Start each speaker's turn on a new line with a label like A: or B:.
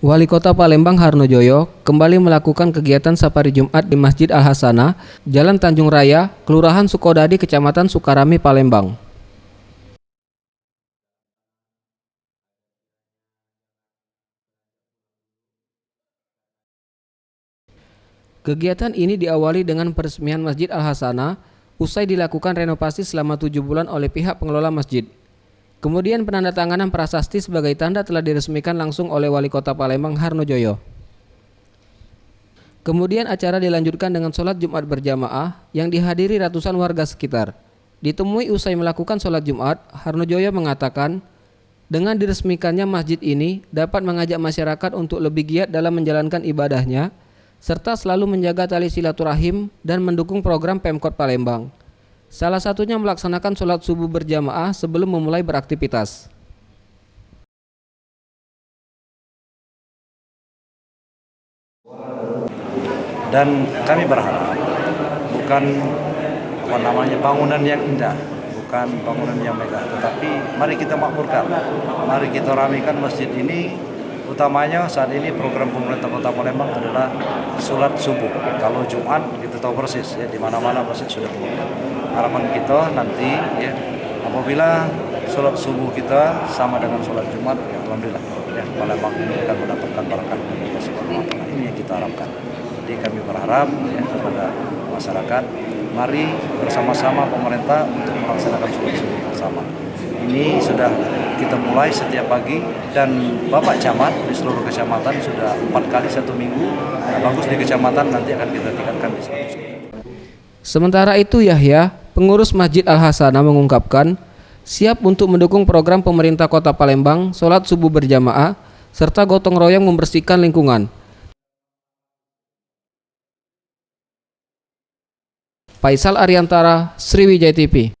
A: Wali Kota Palembang Harnojoyo kembali melakukan kegiatan safari Jumat di Masjid Al-Hasanah, Jalan Tanjung Raya, Kelurahan Sukodadi, Kecamatan Sukarami, Palembang. Kegiatan ini diawali dengan peresmian Masjid Al-Hasanah, usai dilakukan renovasi selama 7 bulan oleh pihak pengelola masjid. Kemudian penandatanganan prasasti sebagai tanda telah diresmikan langsung oleh Wali Kota Palembang Harnojoyo. Kemudian acara dilanjutkan dengan sholat Jumat berjamaah yang dihadiri ratusan warga sekitar. Ditemui usai melakukan sholat Jumat, Harnojoyo mengatakan, dengan diresmikannya masjid ini dapat mengajak masyarakat untuk lebih giat dalam menjalankan ibadahnya, serta selalu menjaga tali silaturahim dan mendukung program Pemkot Palembang. Salah satunya melaksanakan sholat subuh berjamaah sebelum memulai beraktivitas.
B: Dan kami berharap bukan bangunan yang indah, bukan bangunan yang megah, tetapi mari kita makmurkan, mari kita ramaikan masjid ini. Utamanya saat ini program pemerintah Kota Palembang adalah sholat subuh. Kalau Jumat kita tahu persis ya, di mana-mana masjid sudah penuh. Harapan kita nanti ya, apabila sholat subuh kita sama dengan sholat Jumat, ya alhamdulillah ya, Palembang ini akan mendapatkan berkah dari Allah Subhanahu wa Ta'ala. Ini yang kita harapkan. Jadi kami berharap ya, kepada masyarakat, mari bersama-sama pemerintah untuk melaksanakan sholat subuh bersama. Ini sudah kita mulai setiap pagi, dan Bapak Camat di seluruh kecamatan sudah 4 kali 1 minggu. Nah, bagus di kecamatan, nanti akan kita tingkatkan di 100 kecamatan.
A: Sementara itu Yahya, pengurus Masjid Al-Hasanah mengungkapkan siap untuk mendukung program pemerintah Kota Palembang sholat subuh berjamaah serta gotong royong membersihkan lingkungan. Faisal Ariantara, Sriwijaya TV.